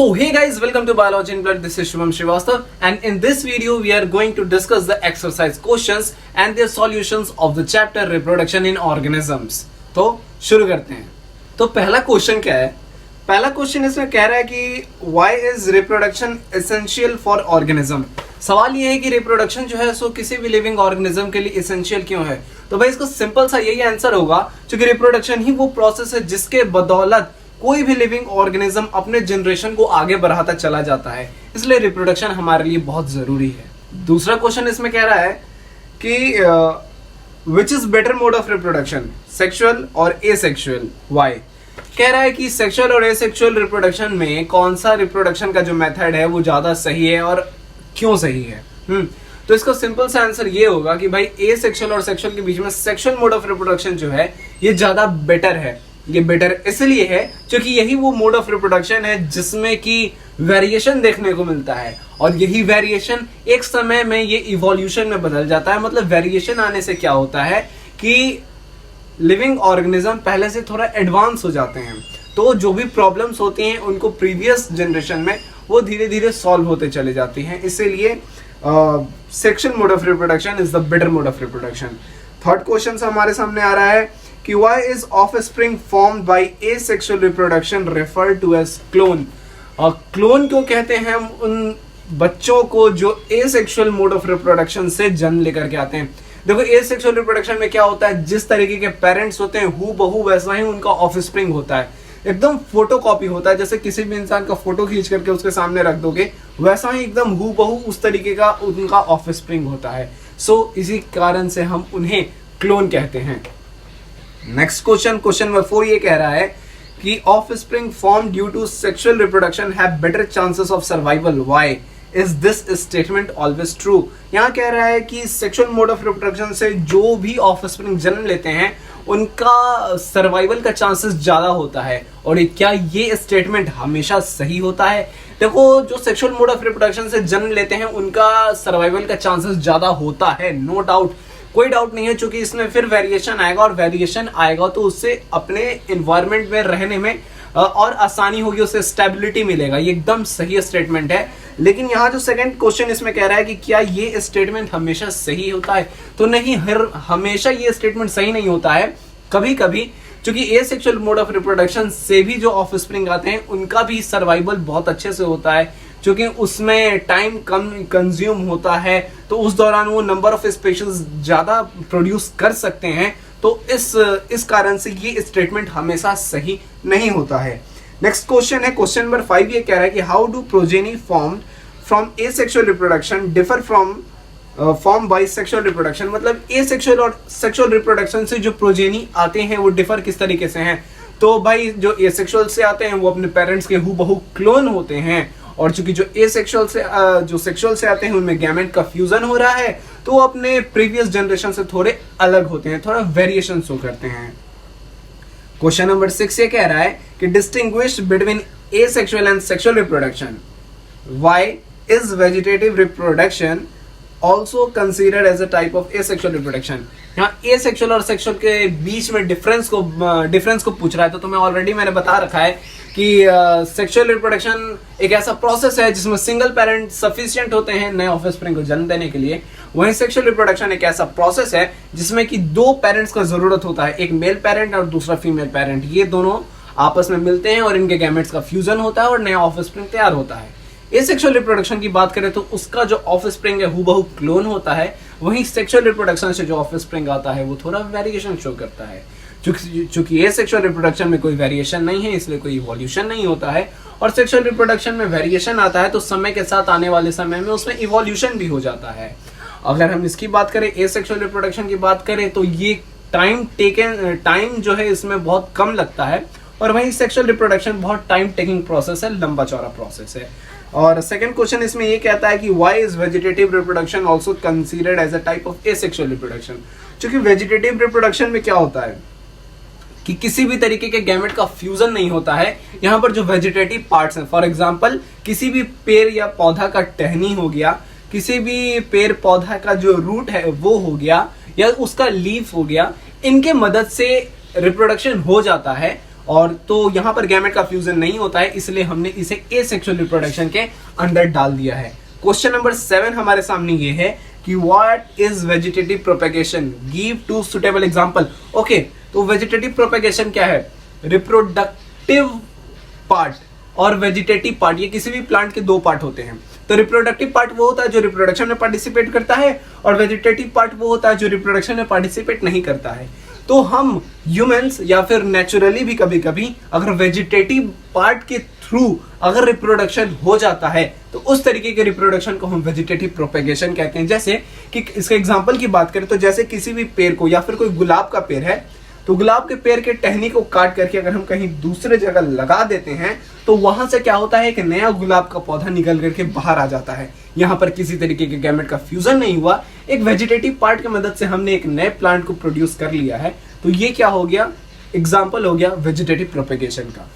So hey guys, welcome to Biology in Blood. This is Shubham Shrivastava and in this video we are going to discuss the exercise questions and their solutions of the chapter Reproduction in Organisms. तो शुरू करते हैं। तो पहला question क्या है? पहला question इसमें कह रहा है कि why is reproduction essential for organism? सवाल ये है कि रिप्रोडक्शन जो है सो किसी भी लिविंग ऑर्गेनिज्म के लिए एसेंशियल क्यों है? तो भाई इसको सिंपल सा यही आंसर होगा क्योंकि रिप्रोडक्शन ही वो प्रोसेस है जिसके बदौलत कोई भी लिविंग ऑर्गेनिज्म अपने जनरेशन को आगे बढ़ाता चला जाता है, इसलिए रिप्रोडक्शन हमारे लिए बहुत जरूरी है। दूसरा क्वेश्चन इसमें कह रहा है कि which is better mode of reproduction, sexual और एसेक्सुअल? व्हाई? कह रहा है कि सेक्सुअल और एसेक्सुअल रिप्रोडक्शन में कौन सा रिप्रोडक्शन का जो मेथड है वो ज्यादा सही है और क्यों सही है। तो इसका सिंपल सा आंसर ये होगा कि भाई एसेक्सुअल और सेक्सुअल के बीच में सेक्सुअल मोड ऑफ रिप्रोडक्शन जो है ये ज्यादा बेटर है। ये बेटर इसलिए है क्योंकि यही वो मोड ऑफ रिप्रोडक्शन है जिसमें कि वेरिएशन देखने को मिलता है और यही वेरिएशन एक समय में ये इवोल्यूशन में बदल जाता है। मतलब वेरिएशन आने से क्या होता है कि लिविंग ऑर्गेनिज्म पहले से थोड़ा एडवांस हो जाते हैं, तो जो भी प्रॉब्लम्स होती हैं उनको प्रीवियस जनरेशन में वो धीरे धीरे सॉल्व होते चले जाती हैं। इसीलिए sexual mode of reproduction is the better mode of reproduction. Third question हमारे सामने आ रहा है कि why is offspring formed by asexual reproduction referred to as clone? और क्लोन क्यों कहते हैं हम उन बच्चों को जो एसेक्सुअल मोड ऑफ रिप्रोडक्शन से जन्म लेकर के आते हैं? देखो एसेक्सुअल रिप्रोडक्शन में क्या होता है, जिस तरीके के पेरेंट्स होते हैं हु बहू वैसा ही उनका ऑफस्प्रिंग होता है, एकदम फोटोकॉपी होता है। जैसे किसी भी इंसान का फोटो खींच करके उसके सामने रख दोगे वैसा ही एकदम हु बहू उस तरीके का उनका ऑफस्प्रिंग होता है। सो इसी कारण से हम उन्हें क्लोन कहते हैं। नेक्स्ट क्वेश्चन नंबर 4 ये कह रहा है कि offspring form due to sexual reproduction have better chances of survival. Why is this statement always true? यहाँ कह रहा है कि सेक्सुअल मोड ऑफ रिप्रोडक्शन से जो भी ऑफस्प्रिंग जन्म लेते हैं उनका सर्वाइवल का चांसेस ज्यादा होता है। और क्या ये स्टेटमेंट हमेशा सही होता है? देखो जो सेक्सुअल मोड ऑफ रिप्रोडक्शन से जन्म लेते हैं उनका सर्वाइवल का चांसेस ज्यादा होता है, नो डाउट, कोई डाउट नहीं है, क्योंकि इसमें फिर वेरिएशन आएगा और वेरिएशन आएगा तो उससे अपने एनवायरनमेंट में रहने में और आसानी होगी, उससे स्टेबिलिटी मिलेगा। ये एकदम सही स्टेटमेंट है। लेकिन यहाँ जो सेकंड क्वेश्चन इसमें कह रहा है कि क्या ये स्टेटमेंट हमेशा सही होता है? तो नहीं, हमेशा ये स्टेटमेंट सही नहीं होता है। कभी कभी क्योंकि एसेक्सुअल मोड ऑफ रिप्रोडक्शन से भी जो ऑफस्प्रिंग आते हैं उनका भी सर्वाइवल बहुत अच्छे से होता है, क्योंकि उसमें टाइम कम कंज्यूम होता है, तो उस दौरान वो नंबर ऑफ स्पीशीज ज्यादा प्रोड्यूस कर सकते हैं। तो इस कारण से ये स्टेटमेंट हमेशा सही नहीं होता है। नेक्स्ट क्वेश्चन है क्वेश्चन नंबर 5 ये कह रहा है कि how do progeny form from asexual reproduction differ from form by sexual reproduction? मतलब एसेक्सुअल और सेक्सुअल रिप्रोडक्शन से जो प्रोजेनी आते हैं वो डिफर किस तरीके से हैं? तो भाई जो एसेक्सुअल से आते हैं वो अपने पेरेंट्स के हूबहू क्लोन होते हैं, और चूंकि जो एसेक्सुअल से जो सेक्सुअल से आते हैं उनमें गैमेट का फ्यूजन हो रहा है, तो वो अपने प्रीवियस जनरेशन से थोड़े अलग होते हैं, थोड़ा वेरिएशन शो करते हैं। क्वेश्चन नंबर 6 ये कह रहा है कि distinguish between asexual and sexual reproduction. Why is vegetative reproduction also considered as a type of asexual reproduction? यहाँ एसेक्सुअल और सेक्सुअल के बीच में डिफरेंस को पूछ रहा है। तो तुम्हें ऑलरेडी मैंने बता रखा है कि सेक्सुअल रिप्रोडक्शन एक ऐसा प्रोसेस है जिसमें सिंगल पेरेंट सफिशिएंट होते हैं नए ऑफस्प्रिंग को जन्म देने के लिए। वहीं सेक्सुअल रिप्रोडक्शन एक ऐसा प्रोसेस है जिसमें कि 2 पेरेंट्स का जरूरत होता है, एक मेल पेरेंट और दूसरा फीमेल पेरेंट। ये दोनों आपस में मिलते हैं और इनके गैमेट्स का फ्यूजन होता है और नया ऑफस्प्रिंग तैयार होता है। एसेक्सुअल रिप्रोडक्शन की बात करें तो उसका जो ऑफस्प्रिंग है हूबहू क्लोन होता है। वहीं सेक्सुअल रिप्रोडक्शन से जो ऑफस्प्रिंग आता है वो थोड़ा वेरिएशन शो करता है। चूंकि एसेक्सुअल रिप्रोडक्शन में कोई वेरिएशन नहीं है इसलिए कोई इवोल्यूशन नहीं होता है, और सेक्सुअल रिप्रोडक्शन में वेरिएशन आता है तो समय के साथ आने वाले समय में उसमें इवोल्यूशन भी हो जाता है। अगर हम इसकी बात करें, एसेक्सुअल रिप्रोडक्शन की बात करें, तो ये टाइम जो है इसमें बहुत कम लगता है, और वहीं सेक्सुअल रिप्रोडक्शन बहुत टाइम टेकिंग प्रोसेस है, लंबा चौड़ा प्रोसेस है। और सेकंड क्वेश्चन इसमें ये कहता है कि why is vegetative reproduction also considered as a type of asexual reproduction? क्योंकि वेजिटेटिव रिप्रोडक्शन में क्या होता है कि किसी भी तरीके के गैमेट का फ्यूजन नहीं होता है। यहाँ पर जो वेजिटेटिव पार्ट्स हैं, फॉर एग्जांपल किसी भी पेड़ या पौधा का टहनी हो गया, किसी भी पेड़ पौधा का जो रूट है वो हो गया, या उसका लीफ हो गया, इनके मदद से रिप्रोडक्शन हो जाता है। और तो यहाँ पर गैमेट का फ्यूजन नहीं होता है, इसलिए हमने इसे एसेक्सुअल रिप्रोडक्शन के अंदर डाल दिया है। क्वेश्चन नंबर 7 हमारे सामने ये है कि what is vegetative propagation, give 2 suitable example. Okay, तो वेजिटेटिव प्रोपेगेशन क्या है? रिप्रोडक्टिव पार्ट और वेजिटेटिव पार्ट, ये किसी भी प्लांट के 2 पार्ट होते हैं। तो रिप्रोडक्टिव पार्ट वो होता है जो रिप्रोडक्शन में पार्टिसिपेट करता है, और वेजिटेटिव पार्ट वो होता है जो रिप्रोडक्शन में पार्टिसिपेट नहीं करता है। तो हम ह्यूमंस या फिर नेचुरली भी कभी कभी अगर वेजिटेटिव पार्ट के थ्रू अगर रिप्रोडक्शन हो जाता है तो उस तरीके के रिप्रोडक्शन को हम वेजिटेटिव प्रोपेगेशन कहते हैं। जैसे कि इसके एग्जांपल की बात करें तो जैसे किसी भी पेड़ को, या फिर कोई गुलाब का पेड़ है, तो गुलाब के पेड़ के टहनी को काट करके अगर हम कहीं दूसरे जगह लगा देते हैं तो वहां से क्या होता है, एक नया गुलाब का पौधा निकल करके बाहर आ जाता है। यहाँ पर किसी तरीके के गैमेट का फ्यूजन नहीं हुआ, एक वेजिटेटिव पार्ट की मदद से हमने एक नए प्लांट को प्रोड्यूस कर लिया है। तो ये क्या हो गया, एग्जाम्पल हो गया वेजिटेटिव प्रोपेगेशन का।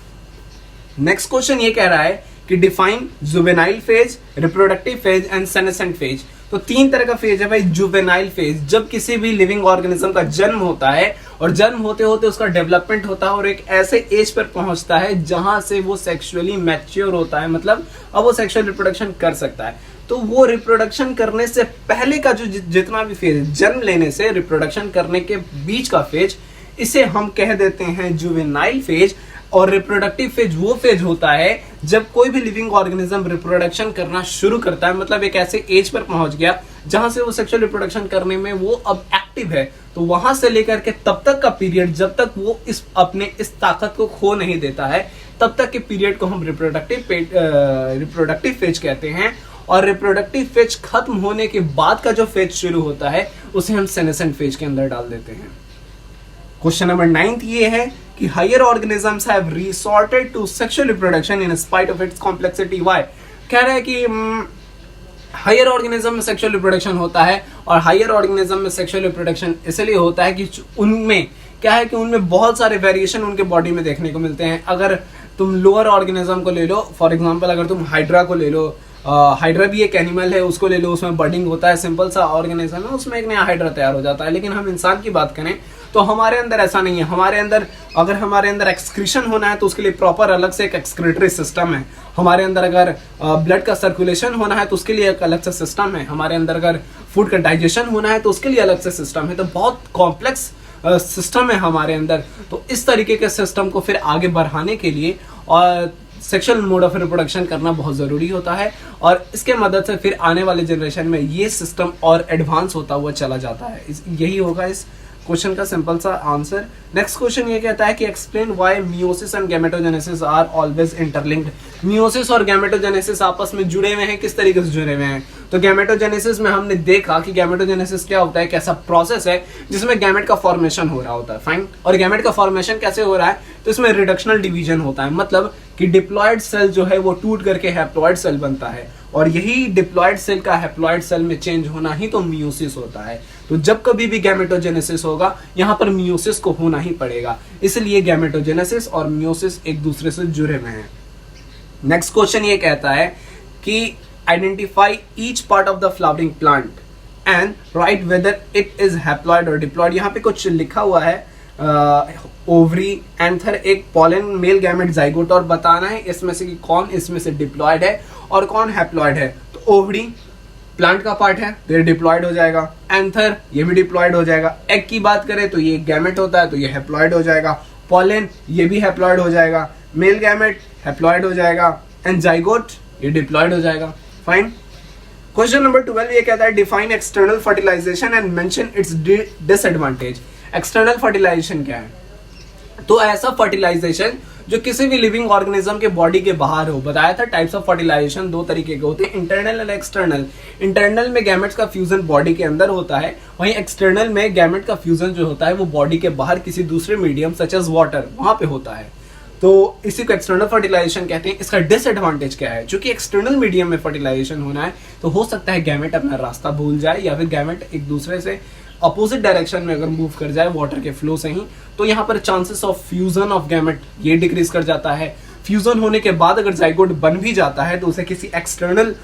नेक्स्ट क्वेश्चन ये कह रहा है कि define juvenile phase, reproductive phase and senescent phase. तो 3 तरह का फेज है भाई। जुवेनाइल फेज, जब किसी भी लिविंग ऑर्गेनिज्म का जन्म होता है और जन्म होते होते उसका डेवलपमेंट होता है और एक ऐसे एज पर पहुंचता है जहां से वो सेक्सुअली मैच्योर होता है, मतलब अब वो सेक्सुअल रिप्रोडक्शन कर सकता है। तो वो रिप्रोडक्शन करने से पहले का जो जितना भी फेज है, जन्म लेने से रिप्रोडक्शन करने के बीच का फेज, इसे हम कह देते हैं जुवेनाइल फेज। और रिप्रोडक्टिव फेज वो फेज होता है जब कोई भी लिविंग ऑर्गेनिज्म रिप्रोडक्शन करना शुरू करता है, मतलब एक ऐसे एज पर पहुंच गया जहां से वो सेक्सुअल रिप्रोडक्शन करने में वो अब एक्टिव है। तो वहां से लेकर के तब तक का पीरियड, जब तक वो इस ताकत को खो नहीं देता है, तब तक के पीरियड को हम रिप्रोडक्टिव फेज कहते हैं। और रिप्रोडक्टिव फेज खत्म होने के बाद का जो फेज शुरू होता है उसे हम सेनेसेंट फेज के अंदर डाल देते हैं। क्वेश्चन नंबर 9 ये है कि higher organisms have resorted to sexual reproduction in spite of its complexity. Why? कह रहा है कि हायर ऑर्गेनिज्म में सेक्सुअल रिप्रोडक्शन होता है, और हायर ऑर्गेनिज्म में सेक्सुअल रिप्रोडक्शन इसलिए होता है कि उनमें क्या है कि उनमें बहुत सारे वेरिएशन उनके बॉडी में देखने को मिलते हैं। अगर तुम लोअर ऑर्गेनिज्म को ले लो, फॉर एग्जांपल अगर तुम हाइड्रा को ले लो, हाइड्रा भी एक एनिमल है, उसको ले लो, उसमें बर्डिंग होता है, सिंपल सा ऑर्गेनिज्म है, उसमें एक नया हाइड्रा तैयार हो जाता है। लेकिन हम इंसान की बात करें तो हमारे अंदर ऐसा नहीं है। हमारे अंदर अगर हमारे अंदर एक्सक्रीशन होना है तो उसके लिए प्रॉपर अलग से एक एक्सक्रीटरी सिस्टम है। हमारे अंदर अगर ब्लड का सर्कुलेशन होना है तो उसके लिए एक अलग से सिस्टम है। हमारे अंदर अगर फूड का डाइजेशन होना है तो उसके लिए अलग से सिस्टम है। तो बहुत कॉम्प्लेक्स सिस्टम है हमारे अंदर। तो इस तरीके के सिस्टम को फिर आगे बढ़ाने के लिए और सेक्सुअल मोड ऑफ रिप्रोडक्शन करना बहुत जरूरी होता है, और इसके मदद से फिर आने वाले जनरेशन में ये सिस्टम और एडवांस होता हुआ चला जाता है। यही होगा इस क्वेश्चन का सिंपल सा आंसर। नेक्स्ट क्वेश्चन ये कहता है कि explain why meiosis and gametogenesis are always interlinked. Meiosis और गैमेटोजेनेसिस आपस में जुड़े हुए हैं, किस तरीके से जुड़े हुए हैं? तो गैमेटोजेनेसिस में हमने देखा कि गैमेटोजेनेसिस क्या होता है, एक ऐसा प्रोसेस है जिसमें गैमेट का फॉर्मेशन हो रहा होता है, फाइन। और गैमेट का फॉर्मेशन कैसे हो रहा है? तो इसमें रिडक्शनल डिवीजन होता है, मतलब कि डिप्लॉयड सेल जो है वो टूट करके हैप्लॉयड सेल बनता है, और यही डिप्लॉयड सेल का हैप्लॉयड सेल में चेंज होना ही तो मियोसिस होता है। तो जब कभी भी गैमेटोजेनेसिस होगा यहाँ पर मियोसिस को होना ही पड़ेगा, इसलिए गैमेटोजेनेसिस और मियोसिस एक दूसरे से जुड़े हुए हैं। नेक्स्ट क्वेश्चन ये कहता है कि identify each part of the flowering plant and right whether it is haploid और डिप्लॉयड। यहाँ पे कुछ लिखा हुआ है, ओवरी, एंथर, एक पॉलन, मेल गैमेट, जाइगोट, और बताना है इसमें से कि कौन इसमें से डिप्लॉयड है और कौन हैप्लॉयड है। तो ओवरी प्लांट का पार्ट है तो ये डिप्लॉयड हो जाएगा, एंथर ये भी डिप्लॉयड हो जाएगा, एग की बात करें तो ये गैमेट होता है तो ये हैप्लॉयड हो जाएगा, पॉलन ये भी हैप्लॉयड हो जाएगा, मेल गैमेट हैप्लॉयड हो जाएगा, एंड जाइगोट ये डिप्लॉयड हो जाएगा, फाइन। क्वेश्चन नंबर 12 ये कहता है define external fertilization and mention its disadvantage. External fertilization क्या है? तो ऐसा फर्टिलाइजेशन जो किसी भी लिविंग ऑर्गेनिज्म के बॉडी के बाहर हो। बताया था टाइप्स ऑफ फर्टिलाइजेशन 2 तरीके के होते हैं, इंटरनल और एक्सटर्नल। इंटरनल में गैमेट्स का फ्यूजन बॉडी के अंदर होता है, वहीं एक्सटर्नल में गैमेट का फ्यूजन जो होता है वो बॉडी के बाहर किसी दूसरे मीडियम सच एज वाटर वहां पे होता है। तो इसी को एक्सटर्नल फर्टिलाइजेशन कहते हैं। इसका डिसएडवांटेज क्या है? क्योंकि एक्सटर्नल मीडियम में फर्टिलाइजेशन होना है तो हो सकता है गैमेट अपना रास्ता भूल जाए, या फिर गैमेट एक दूसरे से अपोजिट डायरेक्शन में अगर मूव कर जाए वाटर के फ्लो से ही, तो यहाँ पर chances of fusion of gamete ये डिक्रीज कर जाता है। फ्यूजन होने के बाद अगर जाइगोट बन भी जाता है तो उसे किसी एक्सटर्नल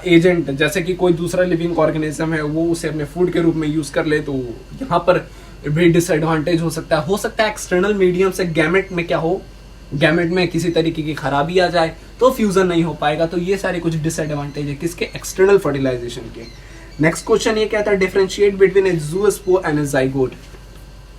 एजेंट जैसे कि कोई दूसरा लिविंग ऑर्गेनिज्म है वो उसे अपने फूड के रूप में यूज कर ले, तो यहाँ पर भी डिसएडवांटेज हो सकता है। एक्सटर्नल मीडियम से गैमेट में क्या हो, गैमेट में किसी तरीके की खराबी आ जाए तो फ्यूजन नहीं हो पाएगा। तो ये सारे कुछ डिसएडवांटेज है किसके, एक्सटर्नल फर्टिलाइजेशन के। नेक्स्ट क्वेश्चन ये कहता है differentiate between a zoospore and a zygote.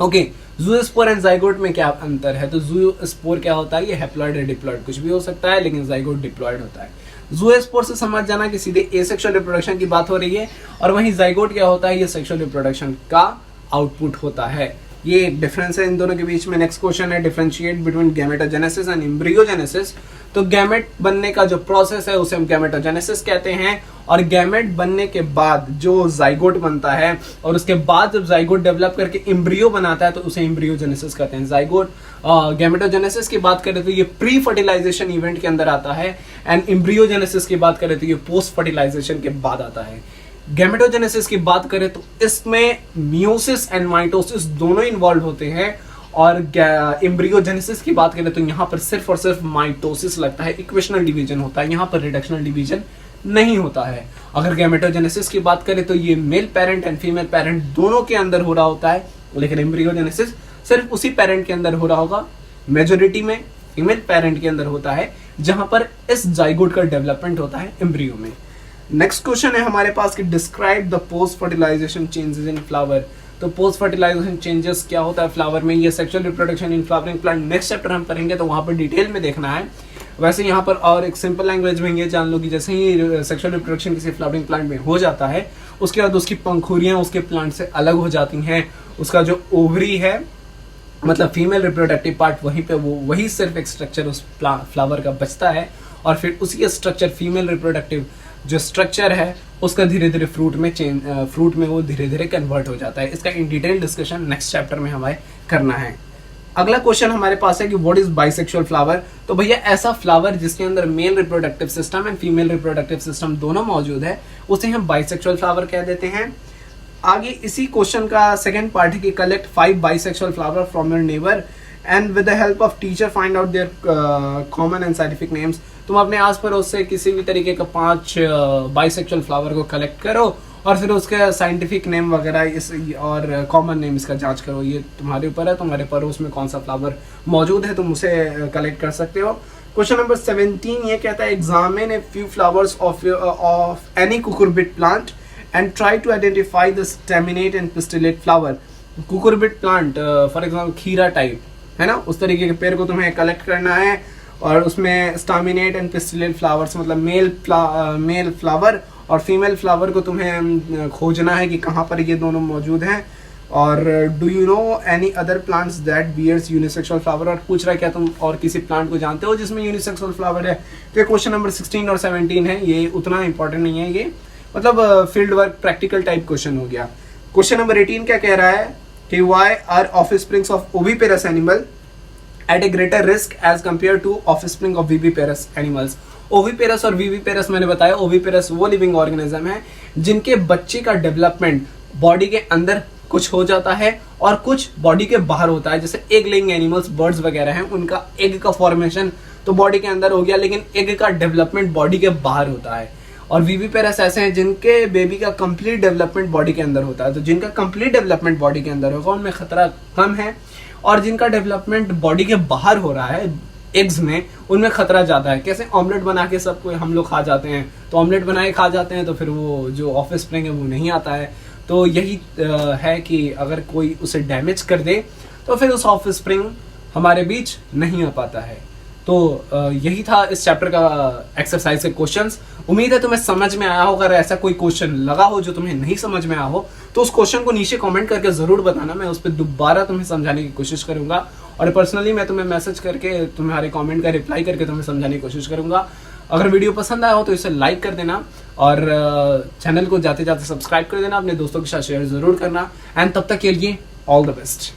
Okay, zoospore and zygote में क्या अंतर है? तो ज़ूस्पोर क्या होता है, ये हैप्लॉइड या डिप्लॉइड कुछ भी हो सकता है, लेकिन ज़ाइगोट डिप्लॉइड होता है। ज़ूस्पोर से समझ जाना कि सीधे एसेक्सुअल रिप्रोडक्शन की बात हो रही है, और वहीं ज़ाइगोट क्या होता है, ये सेक्सुअल रिप्रोडक्शन का आउटपुट होता है। ये एक डिफरेंस है इन दोनों के बीच में। नेक्स्ट क्वेश्चन है differentiate between gametogenesis and embryogenesis. तो गैमेट बनने का जो प्रोसेस है उसे हम गैमेटोजेनेसिस कहते हैं, और गैमेट बनने के बाद जो जाइगोट बनता है और उसके बाद जब जाइगोट डेवलप करके एम्ब्रियो बनाता है तो उसे एम्ब्रियोजेनेसिस कहते हैं। जाइगोट गैमेटोजेनेसिस की बात करें तो ये प्री फर्टिलाइजेशन इवेंट के अंदर आता है, एंड एम्ब्रियोजेनेसिस की बात करें तो ये पोस्ट फर्टिलाइजेशन के बाद आता है। गैमेटोजेनेसिस की बात करें तो इसमें मियोसिस एंड माइटोसिस दोनों इन्वॉल्व होते हैं, और एम्ब्रियोजेनेसिस की बात करें तो यहाँ पर सिर्फ और सिर्फ माइटोसिस लगता है, इक्वेशनल डिवीजन होता है, यहाँ पर रिडक्शनल डिवीजन नहीं होता है। अगर गैमेटोजेनेसिस की बात करें तो ये male parent and female parent दोनों के अंदर हो रहा होता है, लेकिन एम्ब्रियोजेनेसिस सिर्फ उसी पेरेंट के अंदर हो रहा होगा, मेजोरिटी में फीमेल पेरेंट के अंदर होता है, जहां पर इस जाइगोट का डेवलपमेंट होता है एम्ब्रियो में। नेक्स्ट क्वेश्चन है हमारे पास कि describe the post fertilization changes in flower. तो पोस्ट फर्टिलाइजेशन चेंजेस क्या होता है फ्लावर में, ये sexual reproduction in flowering plant next chapter हम पढ़ेंगे, तो वहां पर डिटेल में देखना है। वैसे यहाँ पर और एक सिंपल लैंग्वेज में ये जान लो कि जैसे ही सेक्सुअल रिप्रोडक्शन किसी फ्लावरिंग प्लांट में हो जाता है, उसके बाद उसकी पंखुड़ियां उसके प्लांट से अलग हो जाती हैं, उसका जो ओवरी है मतलब फीमेल रिप्रोडक्टिव पार्ट वहीं पे वही सिर्फ एक स्ट्रक्चर उस फ्लावर का बचता है, और फिर उसी स्ट्रक्चर फीमेल रिप्रोडक्टिव जो स्ट्रक्चर है उसका धीरे धीरे फ्रूट में वो धीरे धीरे कन्वर्ट हो जाता है। इसका in detail discussion next chapter में हमें करना है। अगला क्वेश्चन हमारे पास है कि व्हाट इज बाइसेक्सुअल फ्लावर। तो भैया ऐसा फ्लावर जिसके अंदर male reproductive system and female reproductive system दोनों मौजूद है उसे हम बाइसेक्सुअल फ्लावर कह देते हैं। आगे इसी क्वेश्चन का सेकंड पार्ट है कि collect 5 bisexual flower from your neighbour and with the help of teacher find out their common and scientific names. तुम अपने आस पड़ोस से किसी भी तरीके का 5 बाइसेक्सुअल फ्लावर को कलेक्ट करो और फिर उसके साइंटिफिक नेम वगैरह इस और कॉमन नेम इसका जांच करो। ये तुम्हारे ऊपर है, तुम्हारे पड़ोस में कौन सा फ्लावर मौजूद है तुम उसे कलेक्ट कर सकते हो। क्वेश्चन नंबर 17 ये कहता है examine a few flowers of any cucurbit plant and try to identify the staminate and pistillate flower. Cucurbit plant for example खीरा टाइप है ना, उस तरीके के पेड़ को तुम्हें कलेक्ट करना है और उसमें स्टामिनेट एंड पिस्टिलेट फ्लावर्स मतलब मेल फ्लावर और फीमेल फ्लावर को तुम्हें खोजना है कि कहाँ पर ये दोनों मौजूद हैं। और do you know any other plants that bears unisexual flower, और पूछ रहा है क्या तुम और किसी प्लांट को जानते हो जिसमें यूनिसेक्सुअल फ्लावर है। तो ये क्वेश्चन नंबर 16 और 17 है, ये उतना इंपॉर्टेंट नहीं है, ये मतलब field work practical type question हो गया। क्वेश्चन नंबर 18 क्या कह रहा है कि why are offsprings of oviparous animal at a greater risk as compare to offspring of viviparous animals. Oviparous और विविपेरस मैंने बताया, ओविपेरस वो लिविंग ऑर्गेनिज्म है जिनके बच्चे का डेवलपमेंट बॉडी के अंदर कुछ हो जाता है और कुछ बॉडी के बाहर होता है। जैसे एग लेइंग एनिमल्स बर्ड्स वगैरह हैं, उनका एग का फॉर्मेशन तो बॉडी के अंदर हो गया लेकिन एग का डेवलपमेंट बॉडी के बाहर होता है। और विविपेरस ऐसे हैं जिनके बेबी का कंप्लीट डेवलपमेंट बॉडी के अंदर होता है। तो जिनका कंप्लीट डेवलपमेंट बॉडी के अंदर होगा उनमें खतरा कम है, और जिनका डेवलपमेंट बॉडी के बाहर हो रहा है एग्स में, उनमें खतरा ज्यादा है। कैसे ऑमलेट बना के सबको हम लोग खा जाते हैं, तो ऑमलेट बना के खा जाते हैं तो फिर वो जो ऑफस्प्रिंग है वो नहीं आता है। तो यही है कि अगर कोई उसे डैमेज कर दे तो फिर उस ऑफस्प्रिंग हमारे बीच नहीं आ पाता है। तो यही था इस चैप्टर का एक्सरसाइज के क्वेश्चंस। उम्मीद है तुम्हें समझ में आया होगा। अगर ऐसा कोई क्वेश्चन लगा हो जो तुम्हें नहीं समझ में आया हो तो उस क्वेश्चन को नीचे कमेंट करके जरूर बताना, मैं उस पर दोबारा तुम्हें समझाने की कोशिश करूंगा, और पर्सनली मैं तुम्हें मैसेज करके तुम्हारे कमेंट का रिप्लाई करके तुम्हें समझाने की कोशिश करूंगा। अगर वीडियो पसंद आया हो तो इसे लाइक कर देना और चैनल को जाते जाते सब्सक्राइब कर देना, अपने दोस्तों के साथ शेयर जरूर करना। एंड तब तक के लिए ऑल द बेस्ट।